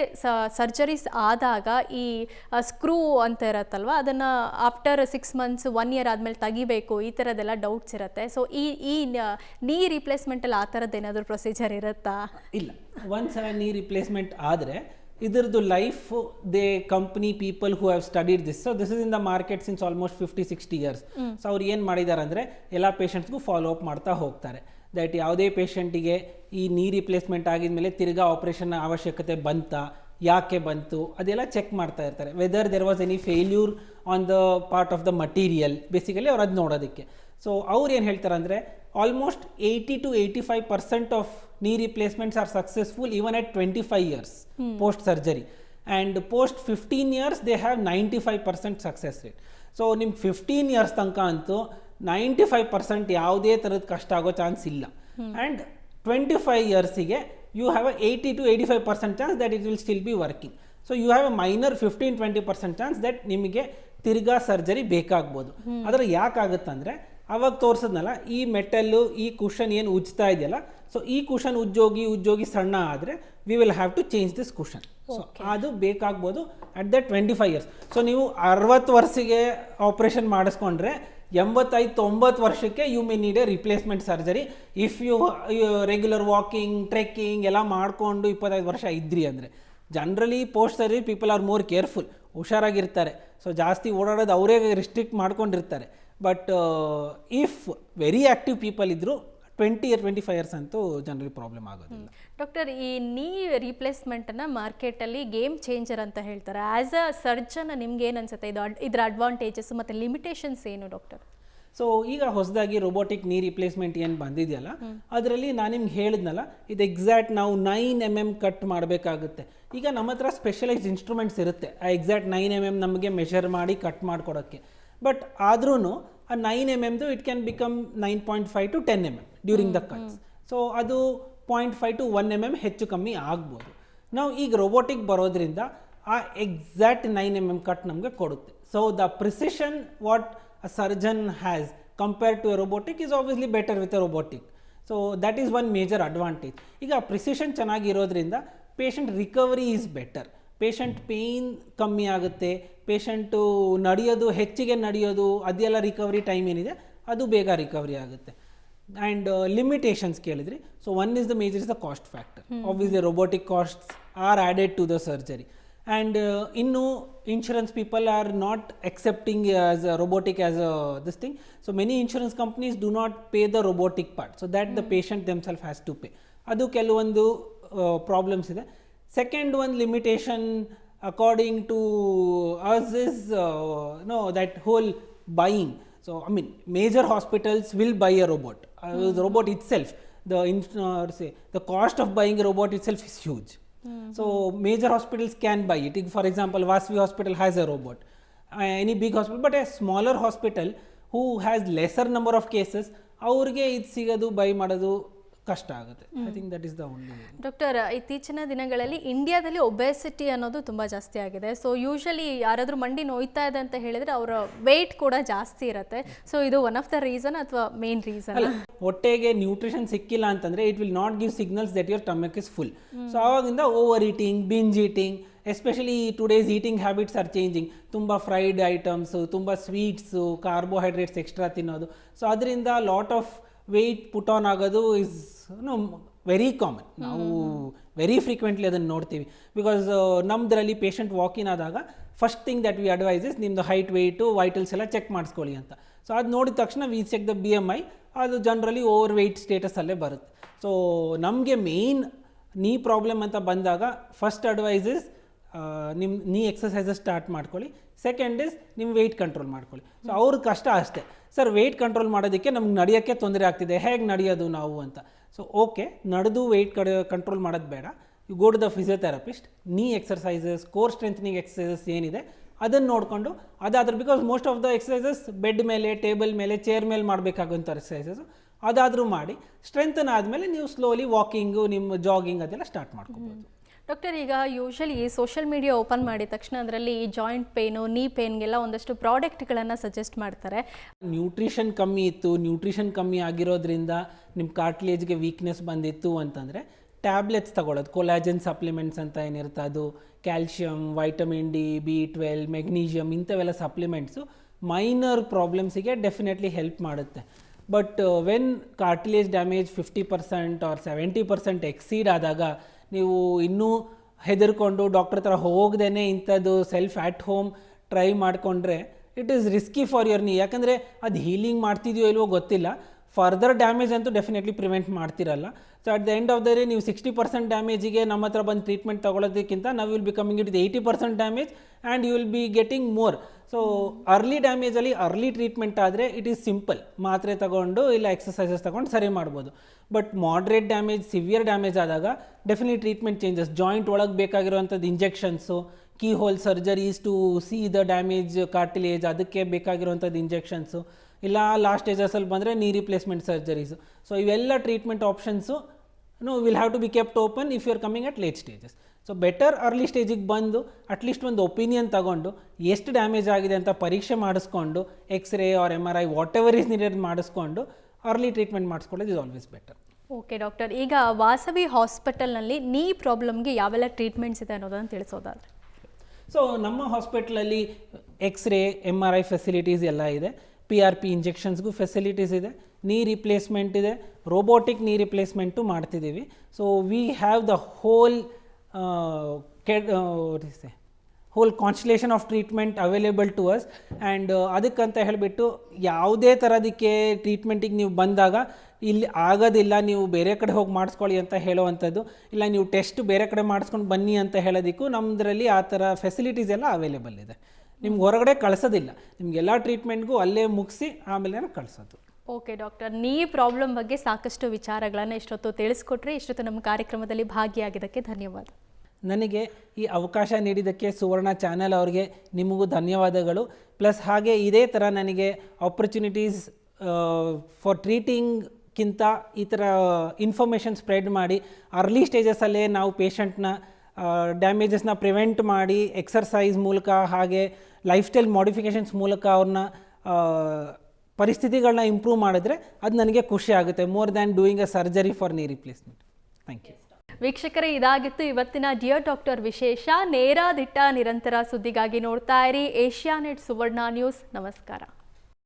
ಸರ್ಜರೀಸ್ ಆದಾಗ ಈ ಸ್ಕ್ರೂ ಅಂತ ಇರುತ್ತಲ್ವ, ಅದನ್ನು ಆಫ್ಟರ್ 6 months 1 year ಆದಮೇಲೆ ತೆಗಿಬೇಕು, ಈ ಥರದ್ದೆಲ್ಲ ಡೌಟ್ಸ್ ಇರುತ್ತೆ. ಸೊ ಈ ನೀ ರೀಪ್ಲೇಸ್ಮೆಂಟಲ್ಲಿ ಆ ಥರದ್ದು ಏನಾದರೂ ಪ್ರೊಸೀಜರ್ ಇರುತ್ತಾ? ಇಲ್ಲ, ಒಂದ್ಸಲ ನೀ ರಿಪ್ಲೇಸ್ಮೆಂಟ್ ಆದರೆ ಇದರದ್ದು life they company people who have studied this. So this is in the market since almost 50-60 years. So ಅವ್ರು ಏನು ಮಾಡಿದ್ದಾರೆ ಅಂದರೆ ಎಲ್ಲ ಪೇಷಂಟ್ಸ್ಗೂ ಫಾಲೋ ಅಪ್ ಮಾಡ್ತಾ ಹೋಗ್ತಾರೆ. ದಟ್ ಯಾವುದೇ ಪೇಷಂಟಿಗೆ ಈ ನೀ ರಿಪ್ಲೇಸ್ಮೆಂಟ್ ಆಗಿದ್ಮೇಲೆ ತಿರ್ಗಾ ಆಪ್ರೇಷನ್ ಅವಶ್ಯಕತೆ ಬಂತಾ, ಯಾಕೆ ಬಂತು, ಅದೆಲ್ಲ ಚೆಕ್ ಮಾಡ್ತಾ ಇರ್ತಾರೆ. Whether there was any failure on the part of the material, basically ಅವ್ರು ಅದು ನೋಡೋದಕ್ಕೆ. ಸೊ ಅವ್ರು ಏನು ಹೇಳ್ತಾರೆ ಅಂದರೆ almost 80 to 85% of knee replacements are successful even at 25 years post surgery, and post 15 years they have 95% success rate. So ನಿಮ್ಗೆ 15 years ತನಕ ಅಂತೂ 95% ಯಾವುದೇ ಥರದ ಕಷ್ಟ ಆಗೋ ಚಾನ್ಸ್ ಇಲ್ಲ. And 25 yearsಗೆ you have a 80 to 85% chance that it will still be working. So you have a minor 15-20% chance that ನಿಮಗೆ ತಿರ್ಗಾ ಸರ್ಜರಿ ಬೇಕಾಗ್ಬೋದು. ಆದರೆ ಯಾಕಾಗುತ್ತಂದರೆ ಅವಾಗ ತೋರಿಸಿದ್ನಲ್ಲ, ಈ ಮೆಟಲ್ಲು ಈ ಕುಷನ್ ಏನು ಉಜ್ತಾ ಇದೆಯಲ್ಲ, ಸೊ ಈ ಕುಷನ್ ಉಜ್ಜೋಗಿ ಸಣ್ಣ ಆದರೆ we will have to change this cushion. So ಅದು ಬೇಕಾಗ್ಬೋದು ಅಟ್ ದ 25 years. ಸೊ ನೀವು 60 ವರ್ಷಕ್ಕೆ ಆಪ್ರೇಷನ್ ಮಾಡಿಸ್ಕೊಂಡ್ರೆ 85-90 ವರ್ಷಕ್ಕೆ you may need a replacement surgery. If you regular walking trekking ಎಲ್ಲ ಮಾಡಿಕೊಂಡು 25 ವರ್ಷ ಇದ್ರಿ ಅಂದರೆ. Generally post surgery people are more careful, ಹುಷಾರಾಗಿರ್ತಾರೆ. ಸೊ ಜಾಸ್ತಿ ಓಡಾಡೋದು ಅವರೇ ರಿಸ್ಟ್ರಿಕ್ಟ್ ಮಾಡ್ಕೊಂಡಿರ್ತಾರೆ. But if very active people ಇದ್ದರು 20-25 years ಅಂತೂ ಜನರಲಿ ಪ್ರಾಬ್ಲಮ್ ಆಗೋದಿಲ್ಲ. ಡಾಕ್ಟರ್, ಈ ನೀ ರೀಪ್ಲೇಸ್ಮೆಂಟನ್ನು ಮಾರ್ಕೆಟಲ್ಲಿ ಗೇಮ್ ಚೇಂಜರ್ ಅಂತ ಹೇಳ್ತಾರೆ. ಆ್ಯಸ್ ಅ ಸರ್ಜನ್ ನಿಮ್ಗೆ ಏನು ಅನ್ಸುತ್ತೆ, ಇದರ ಅಡ್ವಾಂಟೇಜಸ್ ಮತ್ತು ಲಿಮಿಟೇಷನ್ಸ್ ಏನು ಡಾಕ್ಟರ್? ಸೊ ಈಗ ಹೊಸದಾಗಿ ರೊಬೋಟಿಕ್ ನೀ ರಿಪ್ಲೇಸ್ಮೆಂಟ್ ಏನು ಬಂದಿದೆಯಲ್ಲ, ಅದರಲ್ಲಿ ನಾನು ನಿಮ್ಗೆ ಹೇಳಿದ್ನಲ್ಲ, ಇದು ಎಕ್ಸಾಕ್ಟ್ ನಾವು 9 mm ಕಟ್ ಮಾಡಬೇಕಾಗುತ್ತೆ. ಈಗ ನಮ್ಮ ಹತ್ರ ಸ್ಪೆಷಲೈಸ್ಡ್ ಇನ್ಸ್ಟ್ರೂಮೆಂಟ್ಸ್ ಇರುತ್ತೆ, ಆ ಎಕ್ಸಾಕ್ಟ್ 9 mm ನಮಗೆ ಮೆಷರ್ ಮಾಡಿ ಕಟ್ ಮಾಡಿಕೊಡೋಕ್ಕೆ. ಬಟ್ ಆದ್ರೂ ಆ 9 mm it can become 9.5 to 10 mm during the cuts. So ಅದು 0.5 to 1 mm ಹೆಚ್ಚು ಕಮ್ಮಿ ಆಗ್ಬೋದು. ನಾವು ಈಗ ರೋಬೋಟಿಕ್ ಬರೋದ್ರಿಂದ ಆ ಎಕ್ಸಾಕ್ಟ್ 9 mm ಕಟ್ ನಮಗೆ ಕೊಡುತ್ತೆ. So the precision what a surgeon has compared to a robotic is obviously better with a robotic. So that is one major advantage. ಈಗ ಪ್ರಿಸಿಷನ್ ಚೆನ್ನಾಗಿರೋದ್ರಿಂದ patient recovery is better. Patient pain ಕಮ್ಮಿ ಆಗುತ್ತೆ, patient ಹೆಚ್ಚಿಗೆ ನಡೆಯೋದು ಅದೆಲ್ಲ recovery time ಏನಿದೆ ಅದು ಬೇಗ ರಿಕವರಿ ಆಗುತ್ತೆ. ಆ್ಯಂಡ್ ಲಿಮಿಟೇಷನ್ಸ್ ಕೇಳಿದ್ರಿ. So one is the major is the cost factor. Obviously robotic costs are added to the surgery. And ಇನ್ನು insurance people are not accepting as a robotic as a this thing. So many insurance companies do not pay the robotic part. So that the patient themselves has to pay. ಅದು ಕೆಲವೊಂದು problems ಇದೆ. Second one limitation according to us is that whole buying. So I mean major hospitals will buy a robot. The robot itself, the cost of buying a robot itself is huge. So major hospitals can buy it. For example, Vasvi Hospital has a robot. Any big hospital, but a smaller hospital who has lesser number of cases, ಅವ್ರಿಗೆ ಇದು ಸಿಗೋದು by ಮಾಡೋದು ಕಷ್ಟ ಆಗುತ್ತೆ. I think that is the only. Doctor, ಇತ್ತೀಚಿನ ದಿನಗಳಲ್ಲಿ ಇಂಡಿಯಾದಲ್ಲಿ obesity ಅನ್ನೋದು ತುಂಬ ಜಾಸ್ತಿ ಆಗಿದೆ. ಸೊ ಯೂಶಲಿ ಯಾರಾದರೂ ಮಂಡಿ ನೋಯ್ತಾ ಇದೆ ಅಂತ ಹೇಳಿದರೆ ಅವರ ವೆಯ್ಟ್ ಕೂಡ ಜಾಸ್ತಿ ಇರುತ್ತೆ. ಸೊ ಇದು ಒನ್ ಆಫ್ ದ ರೀಸನ್ ಅಥವಾ ಮೇನ್ ರೀಸನ್? ಹೊಟ್ಟೆಗೆ ನ್ಯೂಟ್ರಿಷನ್ ಸಿಕ್ಕಿಲ್ಲ ಅಂತಂದರೆ it will not give signals that your stomach is full. So ಆವಾಗಿಂದ over eating, binge eating, especially today's eating habits are changing. ತುಂಬ ಫ್ರೈಡ್ ಐಟಮ್ಸು, ತುಂಬ sweets, carbohydrates extra ತಿನ್ನೋದು. So ಅದರಿಂದ lot of weight put on ಆಗೋದು is very common. ನಾವು very frequently ಅದನ್ನು ನೋಡ್ತೀವಿ. Because ನಮ್ಮದ್ರಲ್ಲಿ ಪೇಷಂಟ್ ವಾಕಿನ್ ಆದಾಗ first thing that V advise is ನಿಮ್ಮದು ಹೈಟ್, ವೆಯ್ಟು, ವೈಟಲ್ಸ್ ಎಲ್ಲ ಚೆಕ್ ಮಾಡಿಸ್ಕೊಳ್ಳಿ ಅಂತ. ಸೊ ಅದು ನೋಡಿದ ತಕ್ಷಣ ವಿ ಚೆಕ್ ದ BMI. ಅದು ಜನರಲಿ ಓವರ್ ವೆಯ್ಟ್ ಸ್ಟೇಟಸಲ್ಲೇ ಬರುತ್ತೆ. ಸೊ ನಮಗೆ ಮೇಯ್ನ್ ನೀ ಪ್ರಾಬ್ಲಮ್ ಅಂತ ಬಂದಾಗ ಫಸ್ಟ್ ಅಡ್ವೈಸ್ ಇಸ್ ನಿಮ್ಮ ನೀ ಎಕ್ಸಸೈಸಸ್ ಸ್ಟಾರ್ಟ್ ಮಾಡ್ಕೊಳ್ಳಿ. ಸೆಕೆಂಡ್ ಇಸ್ ನಿಮ್ಮ ವೆಯ್ಟ್ ಕಂಟ್ರೋಲ್ ಮಾಡ್ಕೊಳ್ಳಿ. ಸೊ ಅವ್ರ ಕಷ್ಟ ಅಷ್ಟೇ, ಸರ್ ವೆಯ್ಟ್ ಕಂಟ್ರೋಲ್ ಮಾಡೋದಕ್ಕೆ ನಮ್ಗೆ ನಡೆಯೋಕ್ಕೆ ತೊಂದರೆ ಆಗ್ತಿದೆ, ಹೇಗೆ ನಡೆಯೋದು ನಾವು ಅಂತ. ಸೊ ಓಕೆ, ನಡೆದು ವೆಯ್ಟ್ ಕಂಟ್ರೋಲ್ ಮಾಡೋದು ಬೇಡ, you go to the physiotherapist. Knee exercises, core strengthening exercises ಏನಿದೆ ಅದನ್ನು ನೋಡಿಕೊಂಡು ಅದಾದ್ರೆ, because most of the exercises bed ಮೇಲೆ, ಟೇಬಲ್ ಮೇಲೆ, ಚೇರ್ ಮೇಲೆ ಮಾಡಬೇಕಾಗುವಂಥ ಎಕ್ಸಸೈಸಸ್ ಅದಾದರೂ ಮಾಡಿ ಸ್ಟ್ರೆಂಥನ್ ಆದಮೇಲೆ ನೀವು ಸ್ಲೋಲಿ ವಾಕಿಂಗು, ನಿಮ್ಮ ಜಾಗಿಂಗ್ ಅದೆಲ್ಲ ಸ್ಟಾರ್ಟ್ ಮಾಡ್ಕೊಬೋದು. ಡಾಕ್ಟರ್, ಈಗ ಯೂಶಲಿ ಸೋಷಿಯಲ್ ಮೀಡಿಯಾ ಓಪನ್ ಮಾಡಿದ ತಕ್ಷಣ ಅದರಲ್ಲಿ ಜಾಯಿಂಟ್ ಪೇನು, ನೀ ಪೇನ್ಗೆಲ್ಲ ಒಂದಷ್ಟು ಪ್ರಾಡಕ್ಟ್ಗಳನ್ನು ಸಜೆಸ್ಟ್ ಮಾಡ್ತಾರೆ. ನ್ಯೂಟ್ರಿಷನ್ ಕಮ್ಮಿ ಇತ್ತು, ನ್ಯೂಟ್ರಿಷನ್ ಕಮ್ಮಿ ಆಗಿರೋದ್ರಿಂದ ನಿಮ್ಮ ಕಾರ್ಟ್ಲೇಜ್ಗೆ ವೀಕ್ನೆಸ್ ಬಂದಿತ್ತು ಅಂತಂದರೆ ಟ್ಯಾಬ್ಲೆಟ್ಸ್ ತಗೊಳ್ಳೋದು, ಕೊಲಾಜನ್ ಸಪ್ಲಿಮೆಂಟ್ಸ್ ಅಂತ ಏನಿರುತ್ತೆ ಅದು, calcium, vitamin D, B12, magnesium ಇಂಥವೆಲ್ಲ ಸಪ್ಲಿಮೆಂಟ್ಸು ಮೈನರ್ ಪ್ರಾಬ್ಲಮ್ಸಿಗೆ ಡೆಫಿನೆಟ್ಲಿ ಹೆಲ್ಪ್ ಮಾಡುತ್ತೆ. But when cartilage damage 50% or 70% exceed ಆದಾಗ ನೀವು ಇನ್ನೂ ಹೆದರ್ಕೊಂಡು ಡಾಕ್ಟರ್ ಹತ್ರ ಹೋಗದೇ ಇಂಥದ್ದು ಸೆಲ್ಫ್ ಆ್ಯಟ್ ಹೋಮ್ ಟ್ರೈ ಮಾಡಿಕೊಂಡ್ರೆ it is risky for your knee. ಯಾಕಂದರೆ ಅದು ಹೀಲಿಂಗ್ ಮಾಡ್ತಿದೆಯೋ ಇಲ್ವೋ ಗೊತ್ತಿಲ್ಲ, ಫರ್ದರ್ ಡ್ಯಾಮೇಜ್ ಅಂತೂ ಡೆಫಿನೆಟ್ಲಿ ಪ್ರಿವೆಂಟ್ ಮಾಡ್ತಿರಲ್ಲ. So at the end of the day ನೀವು 60% ಡ್ಯಾಮೇಜಿಗೆ ನಮ್ಮ ಹತ್ರ ಬಂದು ಟ್ರೀಟ್ಮೆಂಟ್ ತೊಗೊಳೋದಕ್ಕಿಂತ ನಾವು will be coming it 80% damage and you will be getting more. So early ಡ್ಯಾಮೇಜಲ್ಲಿ ಅರ್ಲಿ ಟ್ರೀಟ್ಮೆಂಟ್ ಆದರೆ ಇಟ್ ಈಸ್ ಸಿಂಪಲ್, ಮಾತ್ರೆ ತಗೊಂಡು ಇಲ್ಲ ಎಕ್ಸಸೈಸಸ್ ತಗೊಂಡು ಸರಿ ಮಾಡ್ಬೋದು. But moderate damage, severe damage ಆದಾಗ ಡೆಫಿನೆಟ್ಲಿ ಟ್ರೀಟ್ಮೆಂಟ್ ಚೇಂಜಸ್. ಜಾಯಿಂಟ್ ಒಳಗೆ ಬೇಕಾಗಿರುವಂಥದ್ದು injections, key hole surgeries to see the damage cartilage, ಅದಕ್ಕೆ ಬೇಕಾಗಿರುವಂಥದ್ದು ಇಂಜೆಕ್ಷನ್ಸು, ಇಲ್ಲ ಲಾಸ್ಟ್ ಸ್ಟೇಜಸಲ್ಲಿ ಬಂದರೆ ನೀ ರಿಪ್ಲೇಸ್ಮೆಂಟ್ ಸರ್ಜರೀಸು. ಸೊ ಇವೆಲ್ಲ treatment options will have to be kept open if you are coming at late stages. So better early ಸ್ಟೇಜಿಗೆ ಬಂದು at least ಒಂದು opinion ತಗೊಂಡು ಎಷ್ಟು ಡ್ಯಾಮೇಜ್ ಆಗಿದೆ ಅಂತ ಪರೀಕ್ಷೆ ಮಾಡಿಸ್ಕೊಂಡು x-ray or MRI whatever is needed ಮಾಡಿಸ್ಕೊಂಡು ಅರ್ಲಿ ಟ್ರೀಟ್ಮೆಂಟ್ ಮಾಡಿಸ್ಕೊಳ್ಳೋದು is always better. Okay doctor, ಈಗ ವಾಸವಿ ಹಾಸ್ಪಿಟಲ್ನಲ್ಲಿ ನೀ ಪ್ರಾಬ್ಲಮ್ಗೆ ಯಾವೆಲ್ಲ ಟ್ರೀಟ್ಮೆಂಟ್ಸ್ ಇದೆ ಅನ್ನೋದನ್ನು ತಿಳಿಸೋದಾದ್ರೆ? ಸೊ ನಮ್ಮ ಹಾಸ್ಪಿಟ್ಲಲ್ಲಿ ಎಕ್ಸ್ರೇ, MRI ಫೆಸಿಲಿಟೀಸ್ ಎಲ್ಲ ಇದೆ, PRP ಇಂಜೆಕ್ಷನ್ಸ್ಗೂ ಫೆಸಿಲಿಟೀಸ್ ಇದೆ, ನೀ ರಿಪ್ಲೇಸ್ಮೆಂಟ್ ಇದೆ, ರೋಬೋಟಿಕ್ ನೀ ರಿಪ್ಲೇಸ್ಮೆಂಟು ಮಾಡ್ತಿದ್ದೀವಿ. So we have the whole constellation of treatment available to us. And ಅದಕ್ಕಂತ ಹೇಳಿಬಿಟ್ಟು ಯಾವುದೇ ಥರದಕ್ಕೆ ಟ್ರೀಟ್ಮೆಂಟಿಗೆ ನೀವು ಬಂದಾಗ ಇಲ್ಲಿ ಆಗೋದಿಲ್ಲ, ನೀವು ಬೇರೆ ಕಡೆ ಹೋಗಿ ಮಾಡಿಸ್ಕೊಳ್ಳಿ ಅಂತ ಹೇಳೋವಂಥದ್ದು ಇಲ್ಲ, ನೀವು ಟೆಸ್ಟ್ ಬೇರೆ ಕಡೆ ಮಾಡಿಸ್ಕೊಂಡು ಬನ್ನಿ ಅಂತ ಹೇಳೋದಕ್ಕೂ ನಮ್ಮದ್ರಲ್ಲಿ ಆ ಥರ ಫೆಸಿಲಿಟೀಸ್ ಎಲ್ಲ ಅವೈಲೇಬಲ್ ಇದೆ. ನಿಮ್ಗೆ ಹೊರಗಡೆ ಕಳಿಸೋದಿಲ್ಲ, ನಿಮಗೆಲ್ಲ ಟ್ರೀಟ್ಮೆಂಟ್ಗೂ ಅಲ್ಲೇ ಮುಗಿಸಿ ಆಮೇಲೆ ಕಳಿಸೋದು. ಓಕೆ ಡಾಕ್ಟರ್, ನೀ ಪ್ರಾಬ್ಲಮ್ ಬಗ್ಗೆ ಸಾಕಷ್ಟು ವಿಚಾರಗಳನ್ನು ಇಷ್ಟೊತ್ತು ತಿಳಿಸ್ಕೊಟ್ರೆ. ಇಷ್ಟೊತ್ತು ನಮ್ಮ ಕಾರ್ಯಕ್ರಮದಲ್ಲಿ ಭಾಗಿಯಾಗಿದ್ದಕ್ಕೆ ಧನ್ಯವಾದ. ನನಗೆ ಈ ಅವಕಾಶ ನೀಡಿದ್ದಕ್ಕೆ ಸುವರ್ಣ ಚಾನೆಲ್ ಅವ್ರಿಗೆ ನಿಮಗೂ ಧನ್ಯವಾದಗಳು. ಪ್ಲಸ್ ಹಾಗೆ ಇದೇ ಥರ ನನಗೆ ಆಪರ್ಚುನಿಟೀಸ್ ಫಾರ್ ಟ್ರೀಟಿಂಗ್ಗಿಂತ ಈ ಥರ ಇನ್ಫಾರ್ಮೇಷನ್ ಸ್ಪ್ರೆಡ್ ಮಾಡಿ ಅರ್ಲಿ ಸ್ಟೇಜಸಲ್ಲೇ ನಾವು ಪೇಷಂಟ್ನ ಡ್ಯಾಮೇಜಸ್ನ ಪ್ರಿವೆಂಟ್ ಮಾಡಿ ಎಕ್ಸರ್ಸೈಸ್ ಮೂಲಕ ಹಾಗೆ ಲೈಫ್ ಸ್ಟೈಲ್ ಮಾಡಿಫಿಕೇಷನ್ಸ್ ಮೂಲಕ ಅವ್ರನ್ನ ಪರಿಸ್ಥಿತಿಗಳನ್ನ ಇಂಪ್ರೂವ್ ಮಾಡಿದ್ರೆ ಅದು ನನಗೆ ಖುಷಿ ಆಗುತ್ತೆ, more than doing a surgery for knee replacement. Thank you. ವೀಕ್ಷಕರೇ, ಇದಾಗಿತ್ತು ಇವತ್ತಿನ ಡಿಯರ್ ಡಾಕ್ಟರ್ ವಿಶೇಷ. ನೇರ ದಿಟ್ಟ ನಿರಂತರ ಸುದ್ದಿಗಾಗಿ ನೋಡ್ತಾ ಇರಿ ಏಷ್ಯಾನೆಟ್ ಸುವರ್ಣ ನ್ಯೂಸ್. ನಮಸ್ಕಾರ.